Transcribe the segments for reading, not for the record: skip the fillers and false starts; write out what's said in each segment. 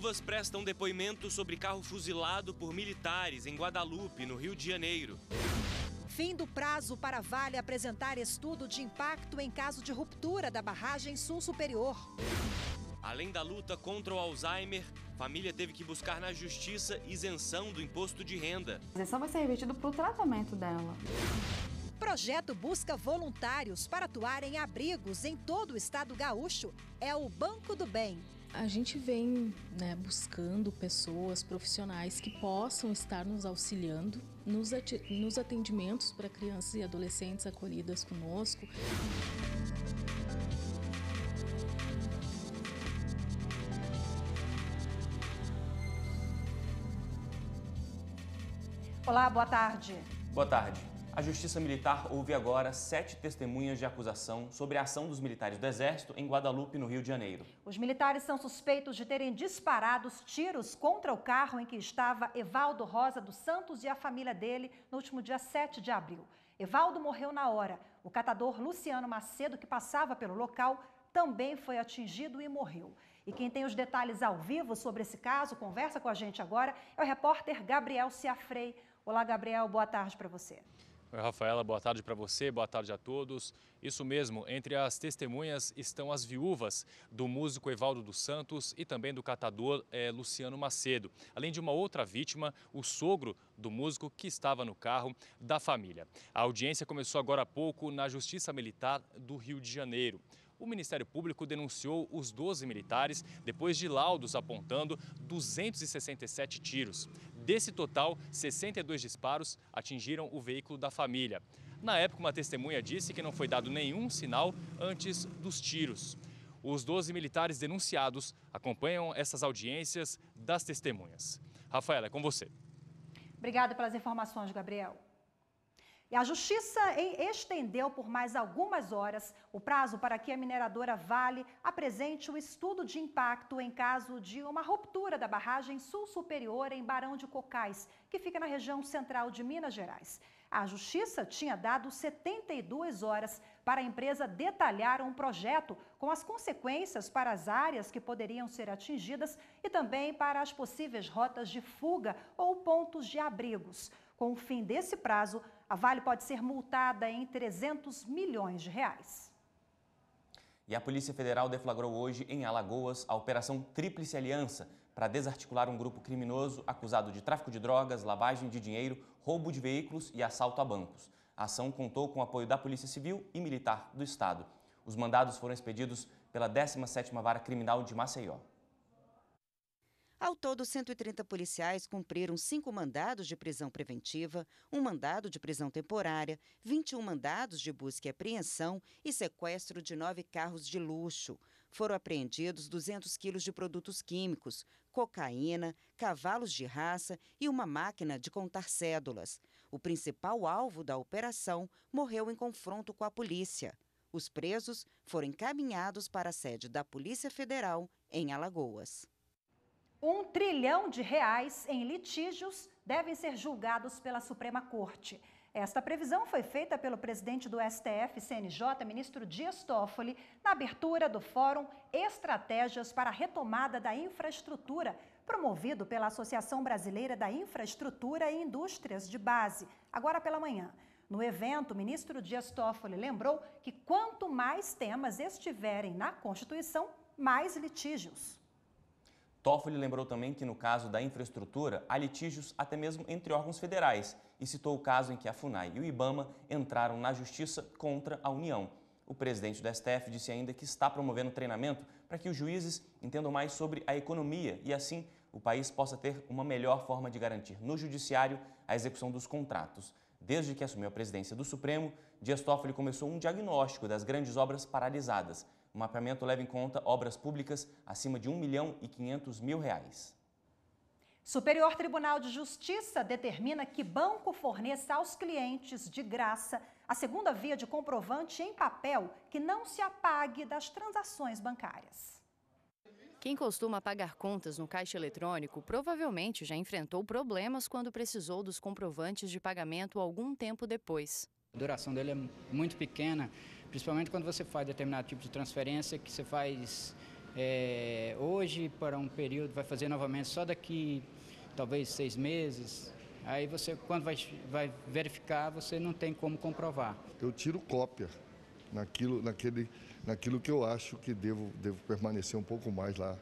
Viúvas prestam depoimento sobre carro fuzilado por militares em Guadalupe, no Rio de Janeiro. Fim do prazo para a Vale apresentar estudo de impacto em caso de ruptura da barragem Sul Superior. Além da luta contra o Alzheimer, a família teve que buscar na justiça isenção do imposto de renda. A isenção vai ser revertida para o tratamento dela. Projeto busca voluntários para atuar em abrigos em todo o estado gaúcho. É o Banco do Bem. A gente vem buscando pessoas profissionais que possam estar nos auxiliando nos atendimentos para crianças e adolescentes acolhidas conosco. Olá, boa tarde. Boa tarde. A Justiça Militar ouve agora 7 testemunhas de acusação sobre a ação dos militares do Exército em Guadalupe, no Rio de Janeiro. Os militares são suspeitos de terem disparado os tiros contra o carro em que estava Evaldo Rosa dos Santos e a família dele no último dia 7 de abril. Evaldo morreu na hora. O catador Luciano Macedo, que passava pelo local, também foi atingido e morreu. E quem tem os detalhes ao vivo sobre esse caso, conversa com a gente agora, é o repórter Gabriel Ciafrei. Olá, Gabriel, boa tarde para você. Oi, Rafaela, boa tarde para você, boa tarde a todos. Isso mesmo, entre as testemunhas estão as viúvas do músico Evaldo dos Santos e também do catador Luciano Macedo, além de uma outra vítima, o sogro do músico que estava no carro da família. A audiência começou agora há pouco na Justiça Militar do Rio de Janeiro. O Ministério Público denunciou os 12 militares depois de laudos apontando 267 tiros. Desse total, 62 disparos atingiram o veículo da família. Na época, uma testemunha disse que não foi dado nenhum sinal antes dos tiros. Os 12 militares denunciados acompanham essas audiências das testemunhas. Rafaela, é com você. Obrigada pelas informações, Gabriel. E a Justiça estendeu por mais algumas horas o prazo para que a mineradora Vale apresente o estudo de impacto em caso de uma ruptura da barragem Sul Superior em Barão de Cocais, que fica na região central de Minas Gerais. A Justiça tinha dado 72 horas para a empresa detalhar um projeto com as consequências para as áreas que poderiam ser atingidas e também para as possíveis rotas de fuga ou pontos de abrigos. Com o fim desse prazo, a Vale pode ser multada em 300 milhões de reais. E a Polícia Federal deflagrou hoje em Alagoas a Operação Tríplice Aliança para desarticular um grupo criminoso acusado de tráfico de drogas, lavagem de dinheiro, roubo de veículos e assalto a bancos. A ação contou com o apoio da Polícia Civil e Militar do Estado. Os mandados foram expedidos pela 17ª Vara Criminal de Maceió. Ao todo, 130 policiais cumpriram 5 mandados de prisão preventiva, 1 mandado de prisão temporária, 21 mandados de busca e apreensão e sequestro de 9 carros de luxo. Foram apreendidos 200 quilos de produtos químicos, cocaína, cavalos de raça e uma máquina de contar cédulas. O principal alvo da operação morreu em confronto com a polícia. Os presos foram encaminhados para a sede da Polícia Federal em Alagoas. R$ 1 trilhão em litígios devem ser julgados pela Suprema Corte. Esta previsão foi feita pelo presidente do STF-CNJ, ministro Dias Toffoli, na abertura do Fórum Estratégias para a Retomada da Infraestrutura, promovido pela Associação Brasileira da Infraestrutura e Indústrias de Base, agora pela manhã. No evento, o ministro Dias Toffoli lembrou que quanto mais temas estiverem na Constituição, mais litígios. Toffoli lembrou também que no caso da infraestrutura há litígios até mesmo entre órgãos federais e citou o caso em que a FUNAI e o IBAMA entraram na justiça contra a União. O presidente do STF disse ainda que está promovendo treinamento para que os juízes entendam mais sobre a economia e assim o país possa ter uma melhor forma de garantir no judiciário a execução dos contratos. Desde que assumiu a presidência do Supremo, Dias Toffoli começou um diagnóstico das grandes obras paralisadas. O mapeamento leva em conta obras públicas acima de R$ 1.500.000. Superior Tribunal de Justiça determina que banco forneça aos clientes de graça a segunda via de comprovante em papel que não se apague das transações bancárias. Quem costuma pagar contas no caixa eletrônico provavelmente já enfrentou problemas quando precisou dos comprovantes de pagamento algum tempo depois. A duração dele é muito pequena, principalmente quando você faz determinado tipo de transferência que você faz Hoje, para um período, vai fazer novamente só daqui, talvez 6 meses. Aí você, quando vai verificar, você não tem como comprovar. Eu tiro cópia naquilo que eu acho que devo permanecer um pouco mais lá,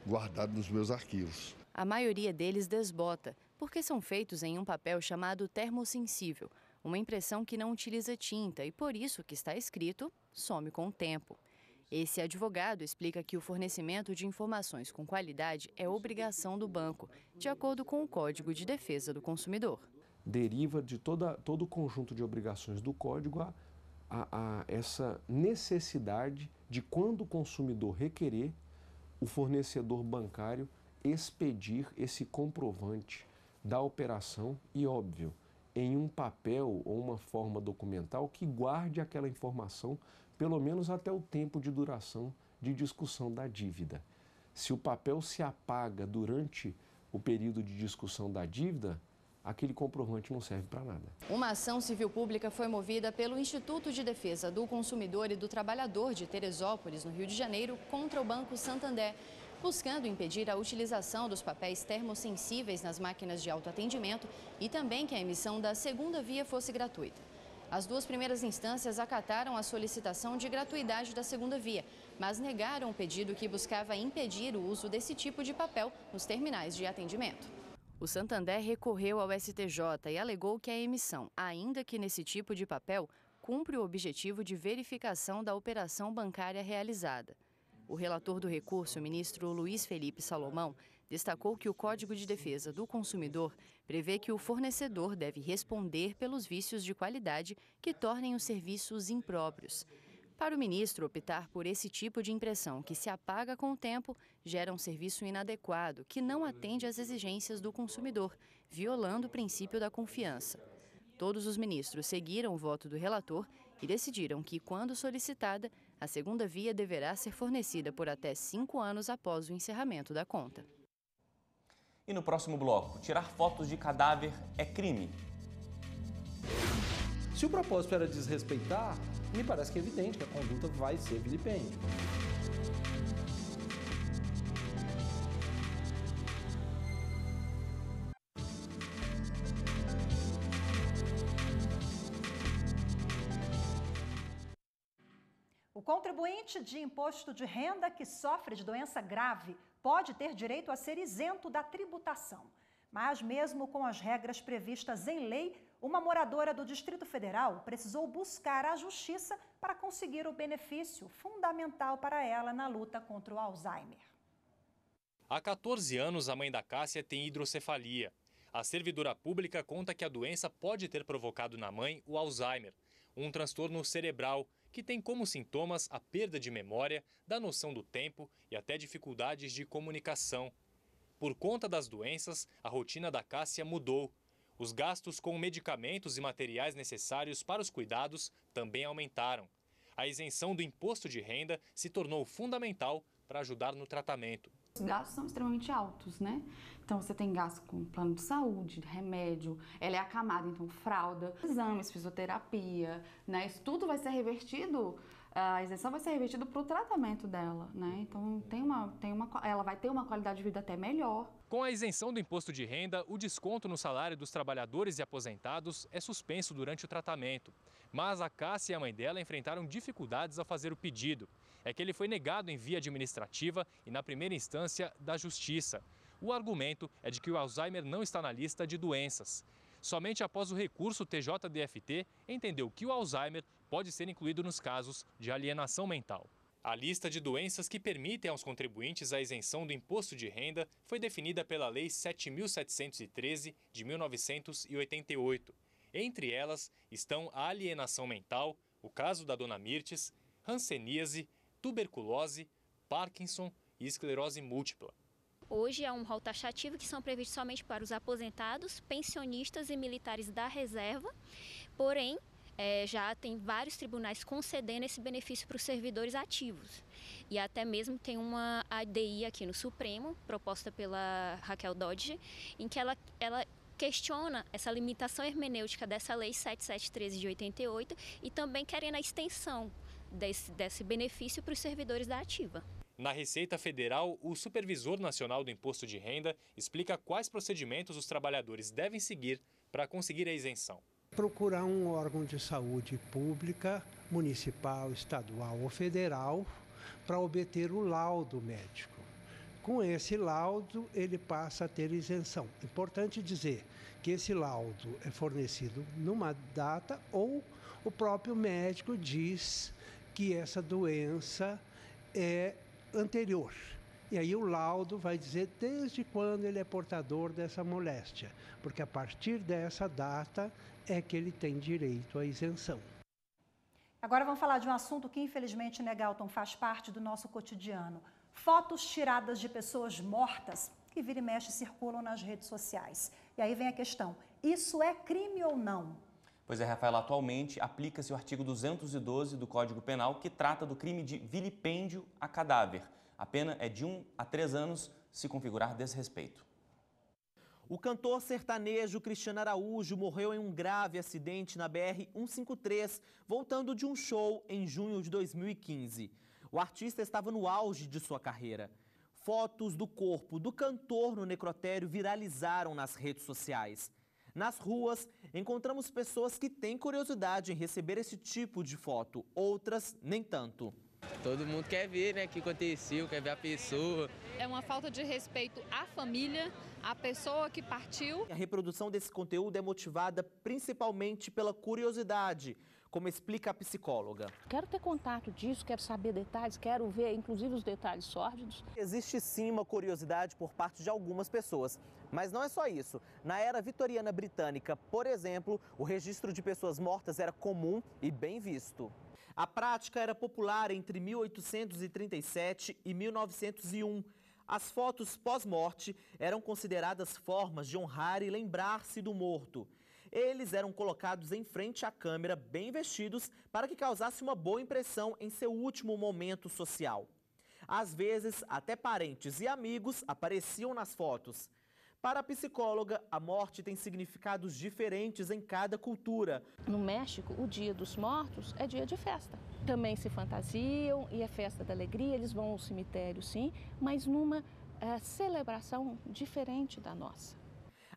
guardado nos meus arquivos. A maioria deles desbota, porque são feitos em um papel chamado termossensível, uma impressão que não utiliza tinta e por isso que está escrito some com o tempo. Esse advogado explica que o fornecimento de informações com qualidade é obrigação do banco, de acordo com o Código de Defesa do Consumidor. Deriva de todo o conjunto de obrigações do Código a essa necessidade de, quando o consumidor requerer, o fornecedor bancário expedir esse comprovante da operação e, óbvio, em um papel ou uma forma documental que guarde aquela informação pelo menos até o tempo de duração de discussão da dívida. Se o papel se apaga durante o período de discussão da dívida, aquele comprovante não serve para nada. Uma ação civil pública foi movida pelo Instituto de Defesa do Consumidor e do Trabalhador de Teresópolis, no Rio de Janeiro, contra o Banco Santander, buscando impedir a utilização dos papéis termossensíveis nas máquinas de autoatendimento e também que a emissão da segunda via fosse gratuita. As duas primeiras instâncias acataram a solicitação de gratuidade da segunda via, mas negaram o pedido que buscava impedir o uso desse tipo de papel nos terminais de atendimento. O Santander recorreu ao STJ e alegou que a emissão, ainda que nesse tipo de papel, cumpre o objetivo de verificação da operação bancária realizada. O relator do recurso, o ministro Luiz Felipe Salomão, destacou que o Código de Defesa do Consumidor prevê que o fornecedor deve responder pelos vícios de qualidade que tornem os serviços impróprios. Para o ministro, optar por esse tipo de impressão que se apaga com o tempo gera um serviço inadequado que não atende às exigências do consumidor, violando o princípio da confiança. Todos os ministros seguiram o voto do relator e decidiram que, quando solicitada, a segunda via deverá ser fornecida por até 5 anos após o encerramento da conta. E no próximo bloco, tirar fotos de cadáver é crime? Se o propósito era desrespeitar, me parece que é evidente que a conduta vai ser vilipêndio. O contribuinte de imposto de renda que sofre de doença grave pode ter direito a ser isento da tributação. Mas mesmo com as regras previstas em lei, uma moradora do Distrito Federal precisou buscar a justiça para conseguir o benefício fundamental para ela na luta contra o Alzheimer. Há 14 anos, a mãe da Cássia tem hidrocefalia. A servidora pública conta que a doença pode ter provocado na mãe o Alzheimer, um transtorno cerebral que tem como sintomas a perda de memória, da noção do tempo e até dificuldades de comunicação. Por conta das doenças, a rotina da Cássia mudou. Os gastos com medicamentos e materiais necessários para os cuidados também aumentaram. A isenção do imposto de renda se tornou fundamental para ajudar no tratamento. Os gastos são extremamente altos, né? Então você tem gasto com plano de saúde, remédio, ela é acamada, então fralda, exames, fisioterapia, né? Isso tudo vai ser revertido, a isenção vai ser revertida para o tratamento dela, né? Então ela vai ter uma qualidade de vida até melhor. Com a isenção do imposto de renda, o desconto no salário dos trabalhadores e aposentados é suspenso durante o tratamento. Mas a Cássia e a mãe dela enfrentaram dificuldades ao fazer o pedido. É que ele foi negado em via administrativa e, na primeira instância, da Justiça. O argumento é de que o Alzheimer não está na lista de doenças. Somente após o recurso, o TJDFT entendeu que o Alzheimer pode ser incluído nos casos de alienação mental. A lista de doenças que permitem aos contribuintes a isenção do imposto de renda foi definida pela Lei 7.713 de 1988. Entre elas estão a alienação mental, o caso da dona Mirtes, hanseníase, tuberculose, Parkinson e esclerose múltipla. Hoje é um rol taxativo que são previstos somente para os aposentados, pensionistas e militares da reserva, porém já tem vários tribunais concedendo esse benefício para os servidores ativos. E até mesmo tem uma ADI aqui no Supremo, proposta pela Raquel Dodge, em que ela questiona essa limitação hermenêutica dessa Lei 7713 de 88 e também querendo a extensão desse benefício para os servidores da ativa. Na Receita Federal, o Supervisor Nacional do Imposto de Renda explica quais procedimentos os trabalhadores devem seguir para conseguir a isenção. Procurar um órgão de saúde pública, municipal, estadual ou federal, para obter o laudo médico. Com esse laudo, ele passa a ter isenção. Importante dizer que esse laudo é fornecido numa data ou o próprio médico diz que essa doença é anterior. E aí o laudo vai dizer desde quando ele é portador dessa moléstia, porque a partir dessa data é que ele tem direito à isenção. Agora vamos falar de um assunto que infelizmente, né, Galton, faz parte do nosso cotidiano. Fotos tiradas de pessoas mortas que vira e mexe circulam nas redes sociais. E aí vem a questão, isso é crime ou não? Pois é, Rafaela, atualmente aplica-se o artigo 212 do Código Penal, que trata do crime de vilipêndio a cadáver. A pena é de 1 a 3 anos se configurar desrespeito. O cantor sertanejo Cristiano Araújo morreu em um grave acidente na BR-153, voltando de um show em junho de 2015. O artista estava no auge de sua carreira. Fotos do corpo do cantor no necrotério viralizaram nas redes sociais. Nas ruas, encontramos pessoas que têm curiosidade em receber esse tipo de foto, outras nem tanto. Todo mundo quer ver, né, o que aconteceu, quer ver a pessoa. É uma falta de respeito à família, à pessoa que partiu. A reprodução desse conteúdo é motivada principalmente pela curiosidade, como explica a psicóloga. Quero ter contato disso, quero saber detalhes, quero ver inclusive os detalhes sórdidos. Existe sim uma curiosidade por parte de algumas pessoas, mas não é só isso. Na era vitoriana britânica, por exemplo, o registro de pessoas mortas era comum e bem visto. A prática era popular entre 1837 e 1901. As fotos pós-morte eram consideradas formas de honrar e lembrar-se do morto. Eles eram colocados em frente à câmera, bem vestidos, para que causasse uma boa impressão em seu último momento social. Às vezes, até parentes e amigos apareciam nas fotos. Para a psicóloga, a morte tem significados diferentes em cada cultura. No México, o Dia dos Mortos é dia de festa. Também se fantasiam e é festa da alegria, eles vão ao cemitério sim, mas numa celebração diferente da nossa.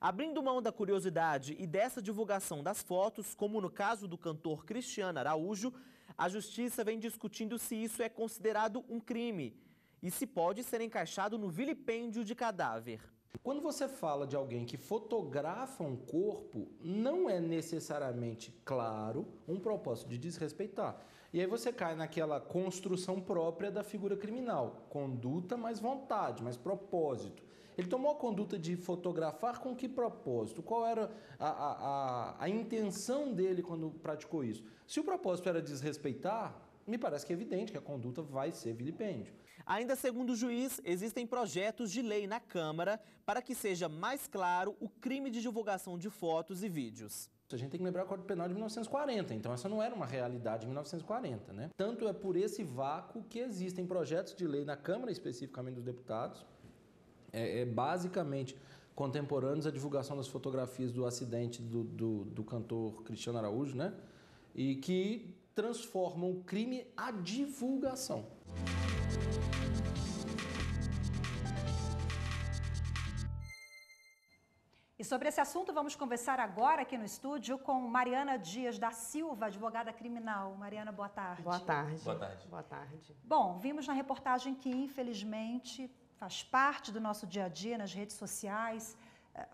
Abrindo mão da curiosidade e dessa divulgação das fotos, como no caso do cantor Cristiano Araújo, a Justiça vem discutindo se isso é considerado um crime e se pode ser encaixado no vilipêndio de cadáver. Quando você fala de alguém que fotografa um corpo, não é necessariamente claro um propósito de desrespeitar. E aí você cai naquela construção própria da figura criminal. Conduta mais vontade, mais propósito. Ele tomou a conduta de fotografar com que propósito? Qual era a intenção dele quando praticou isso? Se o propósito era desrespeitar, me parece que é evidente que a conduta vai ser vilipêndio. Ainda segundo o juiz, existem projetos de lei na Câmara para que seja mais claro o crime de divulgação de fotos e vídeos. A gente tem que lembrar o Código Penal de 1940, então essa não era uma realidade de 1940, né? Tanto é por esse vácuo que existem projetos de lei na Câmara, especificamente dos deputados, basicamente contemporâneos à divulgação das fotografias do acidente do cantor Cristiano Araújo, né? E que transformam o crime à divulgação. E sobre esse assunto vamos conversar agora aqui no estúdio com Mariana Dias da Silva, advogada criminal. Mariana, boa tarde. Boa tarde. Boa tarde. Boa tarde. Bom, vimos na reportagem que infelizmente faz parte do nosso dia a dia nas redes sociais,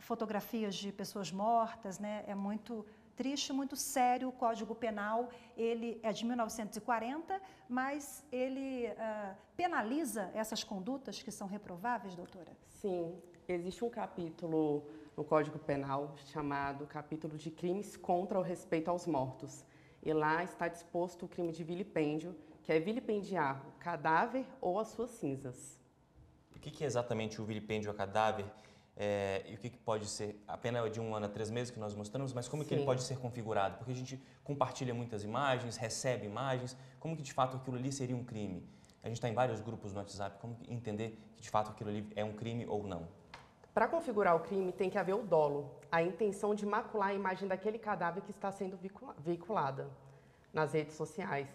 fotografias de pessoas mortas, né? É muito triste, muito sério. O Código Penal, ele é de 1940, mas ele penaliza essas condutas que são reprováveis, doutora? Sim, existe um capítulo no Código Penal chamado capítulo de crimes contra o respeito aos mortos. E lá está disposto o crime de vilipêndio, que é vilipendiar o cadáver ou as suas cinzas. O que é exatamente o vilipêndio a cadáver? E o que pode ser? A pena é de 1 ano a 3 meses que nós mostramos, mas como que ele pode ser configurado? Porque a gente compartilha muitas imagens, recebe imagens, como que de fato aquilo ali seria um crime? A gente está em vários grupos no WhatsApp, como entender que de fato aquilo ali é um crime ou não? Para configurar o crime tem que haver o dolo, a intenção de macular a imagem daquele cadáver que está sendo veiculada nas redes sociais.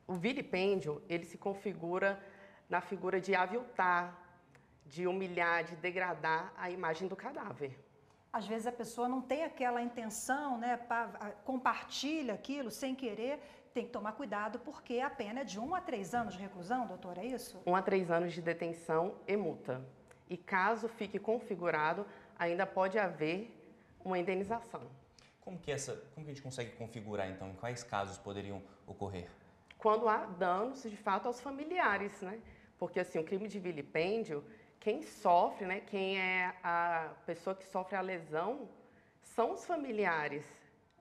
O vilipêndio, ele se configura na figura de aviltar, de humilhar, de degradar a imagem do cadáver. Às vezes a pessoa não tem aquela intenção, né, compartilha aquilo sem querer, tem que tomar cuidado porque a pena é de 1 a 3 anos de reclusão, doutora, é isso? 1 a 3 anos de detenção e multa. E caso fique configurado, ainda pode haver uma indenização. Como que a gente consegue configurar, então, em quais casos poderiam ocorrer? Quando há danos, de fato, aos familiares, né? Porque, assim, o crime de vilipêndio, quem sofre, né, quem é a pessoa que sofre a lesão, são os familiares.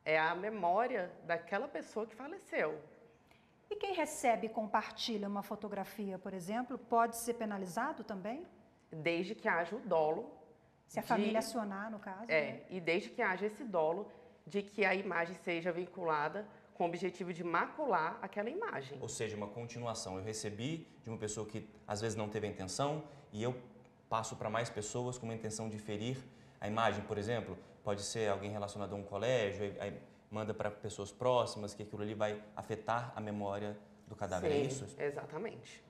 É a memória daquela pessoa que faleceu. E quem recebe e compartilha uma fotografia, por exemplo, pode ser penalizado também? Desde que haja o dolo. Se a família acionar, no caso. É, né? e desde que haja esse dolo de que a imagem seja vinculada com o objetivo de macular aquela imagem. Ou seja, uma continuação. Eu recebi de uma pessoa que às vezes não teve a intenção e eu passo para mais pessoas com uma intenção de ferir a imagem, por exemplo. Pode ser alguém relacionado a um colégio, aí manda para pessoas próximas, que aquilo ali vai afetar a memória do cadáver, Sim, é isso? Exatamente.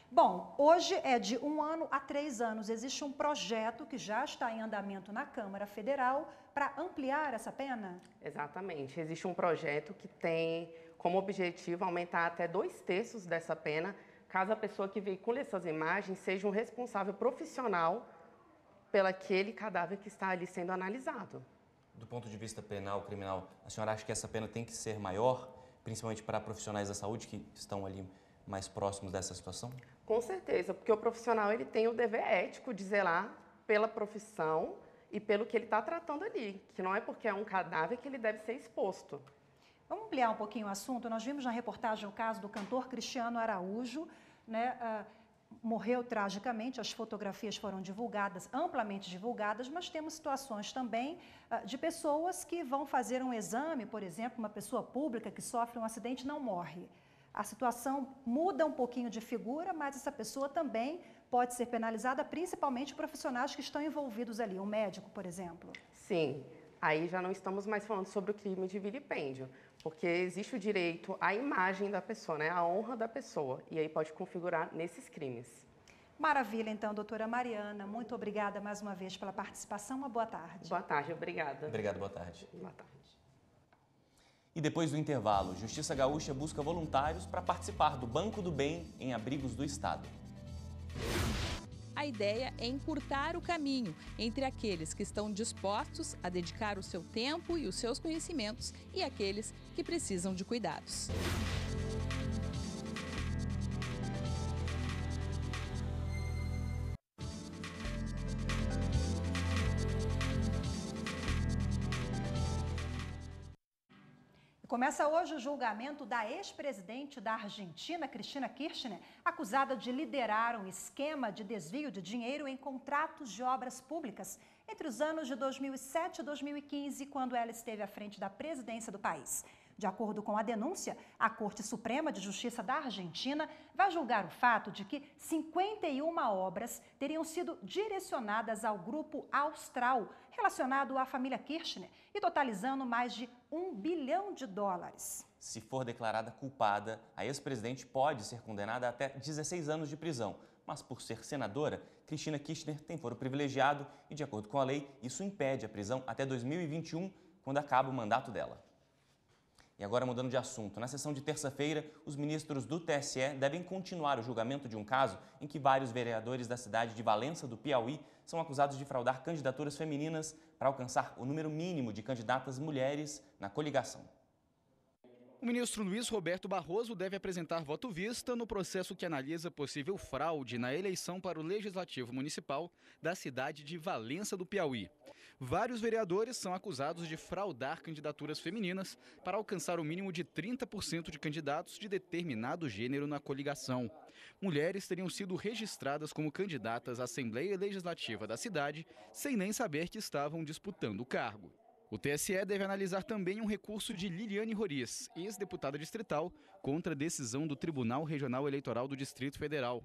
Bom, hoje é de 1 ano a 3 anos. Existe um projeto que já está em andamento na Câmara Federal para ampliar essa pena? Exatamente. Existe um projeto que tem como objetivo aumentar até 2/3 dessa pena, caso a pessoa que veicule essas imagens seja um responsável profissional pelaquele cadáver que está ali sendo analisado. Do ponto de vista penal, criminal, a senhora acha que essa pena tem que ser maior, principalmente para profissionais da saúde que estão ali mais próximos dessa situação? Com certeza, porque o profissional ele tem o dever ético de zelar pela profissão e pelo que ele está tratando ali, que não é porque é um cadáver que ele deve ser exposto. Vamos ampliar um pouquinho o assunto. Nós vimos na reportagem o caso do cantor Cristiano Araújo, né? Morreu tragicamente, as fotografias foram divulgadas, amplamente divulgadas, mas temos situações também de pessoas que vão fazer um exame, por exemplo, uma pessoa pública que sofre um acidente e não morre. A situação muda um pouquinho de figura, mas essa pessoa também pode ser penalizada, principalmente profissionais que estão envolvidos ali, um médico, por exemplo. Sim, aí já não estamos mais falando sobre o crime de vilipêndio, porque existe o direito à imagem da pessoa, né, à honra da pessoa, e aí pode configurar nesses crimes. Maravilha, então, doutora Mariana, muito obrigada mais uma vez pela participação, uma boa tarde. Boa tarde, obrigada. Obrigado, boa tarde. Boa tarde. E depois do intervalo, Justiça Gaúcha busca voluntários para participar do Banco do Bem em abrigos do Estado. A ideia é encurtar o caminho entre aqueles que estão dispostos a dedicar o seu tempo e os seus conhecimentos e aqueles que precisam de cuidados. Começa hoje o julgamento da ex-presidente da Argentina, Cristina Kirchner, acusada de liderar um esquema de desvio de dinheiro em contratos de obras públicas entre os anos de 2007 e 2015, quando ela esteve à frente da presidência do país. De acordo com a denúncia, a Corte Suprema de Justiça da Argentina vai julgar o fato de que 51 obras teriam sido direcionadas ao grupo Austral, relacionado à família Kirchner, e totalizando mais de $1 bilhão. Se for declarada culpada, a ex-presidente pode ser condenada a até 16 anos de prisão. Mas por ser senadora, Cristina Kirchner tem foro privilegiado e, de acordo com a lei, isso impede a prisão até 2021, quando acaba o mandato dela. E agora, mudando de assunto, na sessão de terça-feira, os ministros do TSE devem continuar o julgamento de um caso em que vários vereadores da cidade de Valença, do Piauí, são acusados de fraudar candidaturas femininas para alcançar o número mínimo de candidatas mulheres na coligação. O ministro Luiz Roberto Barroso deve apresentar voto vista no processo que analisa possível fraude na eleição para o Legislativo Municipal da cidade de Valença, do Piauí. Vários vereadores são acusados de fraudar candidaturas femininas para alcançar o mínimo de 30% de candidatos de determinado gênero na coligação. Mulheres teriam sido registradas como candidatas à Assembleia Legislativa da cidade sem nem saber que estavam disputando o cargo. O TSE deve analisar também um recurso de Liliane Roriz, ex-deputada distrital, contra a decisão do Tribunal Regional Eleitoral do Distrito Federal.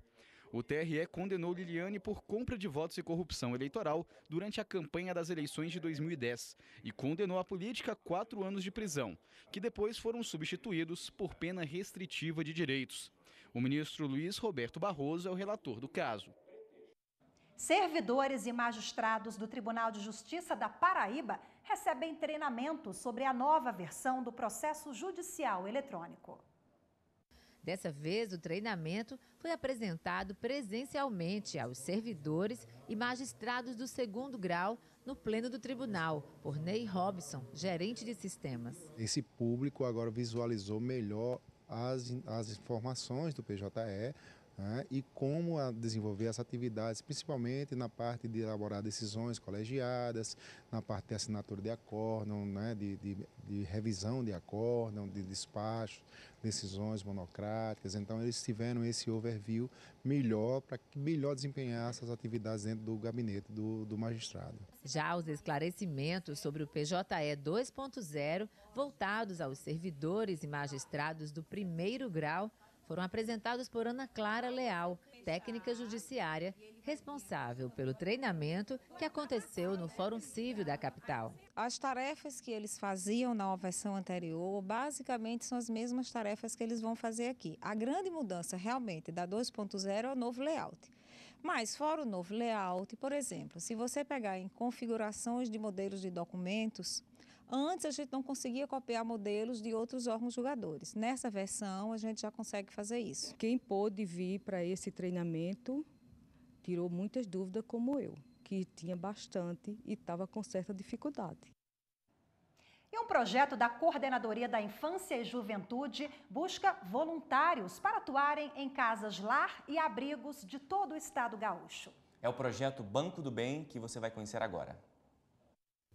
O TRE condenou Liliane por compra de votos e corrupção eleitoral durante a campanha das eleições de 2010 e condenou a política a 4 anos de prisão, que depois foram substituídos por pena restritiva de direitos. O ministro Luiz Roberto Barroso é o relator do caso. Servidores e magistrados do Tribunal de Justiça da Paraíba recebem treinamento sobre a nova versão do processo judicial eletrônico. Dessa vez, o treinamento foi apresentado presencialmente aos servidores e magistrados do 2º grau no Pleno do Tribunal, por Ney Robson, gerente de sistemas. Esse público agora visualizou melhor as informações do PJE, né, e como desenvolver as atividades, principalmente na parte de elaborar decisões colegiadas, na parte de assinatura de acórdão, né, de revisão de acórdão, de despacho, decisões monocráticas. Então, eles tiveram esse overview melhor para melhor desempenhar essas atividades dentro do gabinete do magistrado. Já os esclarecimentos sobre o PJE 2.0, voltados aos servidores e magistrados do 1º grau, foram apresentados por Ana Clara Leal, técnica judiciária, responsável pelo treinamento que aconteceu no Fórum Civil da capital. As tarefas que eles faziam na versão anterior, basicamente são as mesmas tarefas que eles vão fazer aqui. A grande mudança realmente da 2.0 é o novo layout. Mas fora o novo layout, por exemplo, se você pegar em configurações de modelos de documentos, antes a gente não conseguia copiar modelos de outros órgãos julgadores. Nessa versão a gente já consegue fazer isso. Quem pôde vir para esse treinamento tirou muitas dúvidas como eu, que tinha bastante e estava com certa dificuldade. E um projeto da Coordenadoria da Infância e Juventude busca voluntários para atuarem em casas-lar e abrigos de todo o estado gaúcho. É o projeto Banco do Bem que você vai conhecer agora.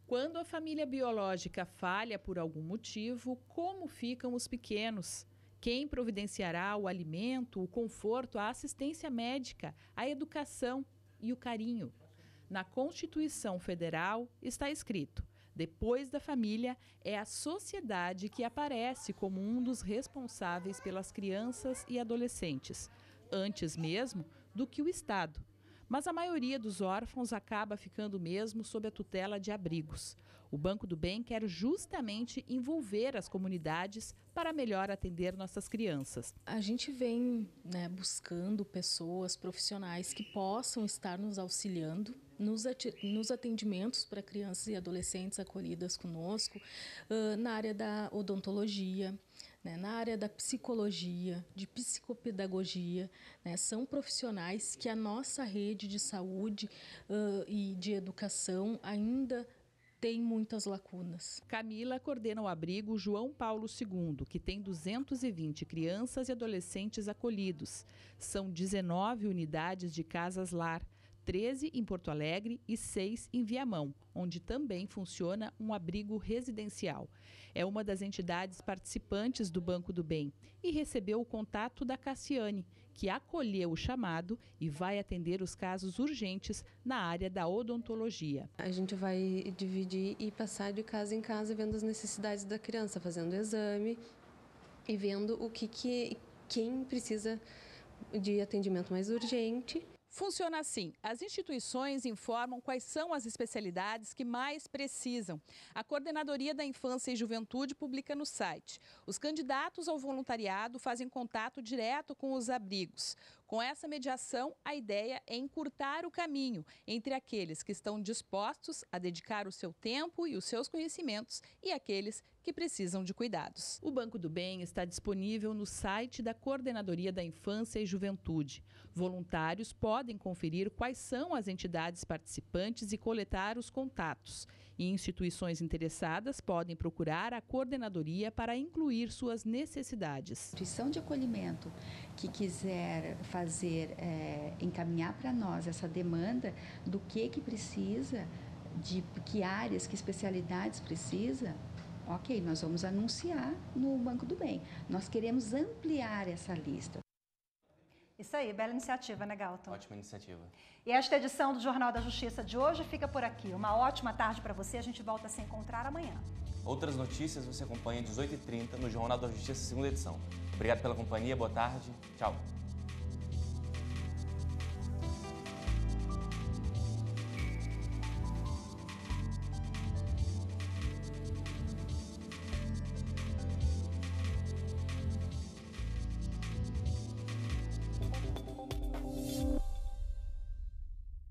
Quando a família biológica falha por algum motivo, como ficam os pequenos? Quem providenciará o alimento, o conforto, a assistência médica, a educação e o carinho? Na Constituição Federal está escrito: depois da família, é a sociedade que aparece como um dos responsáveis pelas crianças e adolescentes, antes mesmo do que o Estado. Mas a maioria dos órfãos acaba ficando mesmo sob a tutela de abrigos. O Banco do Bem quer justamente envolver as comunidades para melhor atender nossas crianças. A gente vem buscando pessoas profissionais que possam estar nos auxiliando nos atendimentos para crianças e adolescentes acolhidas conosco, na área da odontologia, na área da psicologia, de psicopedagogia. São profissionais que a nossa rede de saúde e de educação ainda tem muitas lacunas. Camila coordena o abrigo João Paulo II, que tem 220 crianças e adolescentes acolhidos. São 19 unidades de casas-lar, 13 em Porto Alegre e 6 em Viamão, onde também funciona um abrigo residencial. É uma das entidades participantes do Banco do Bem e recebeu o contato da Cassiane, que acolheu o chamado e vai atender os casos urgentes na área da odontologia. A gente vai dividir e passar de casa em casa vendo as necessidades da criança, fazendo exame e vendo quem precisa de atendimento mais urgente. Funciona assim: as instituições informam quais são as especialidades que mais precisam. A Coordenadoria da Infância e Juventude publica no site. Os candidatos ao voluntariado fazem contato direto com os abrigos. Com essa mediação, a ideia é encurtar o caminho entre aqueles que estão dispostos a dedicar o seu tempo e os seus conhecimentos e aqueles que precisam de cuidados. O Banco do Bem está disponível no site da Coordenadoria da Infância e Juventude. Voluntários podem conferir quais são as entidades participantes e coletar os contatos. E instituições interessadas podem procurar a coordenadoria para incluir suas necessidades. A instituição de acolhimento que quiser encaminhar para nós essa demanda do que precisa, de que áreas, que especialidades precisa, ok, nós vamos anunciar no Banco do Bem. Nós queremos ampliar essa lista. Isso aí, bela iniciativa, né, Galton? Ótima iniciativa. E esta edição do Jornal da Justiça de hoje fica por aqui. Uma ótima tarde para você, a gente volta a se encontrar amanhã. Outras notícias você acompanha às 18h30 no Jornal da Justiça, segunda edição. Obrigado pela companhia, boa tarde, tchau.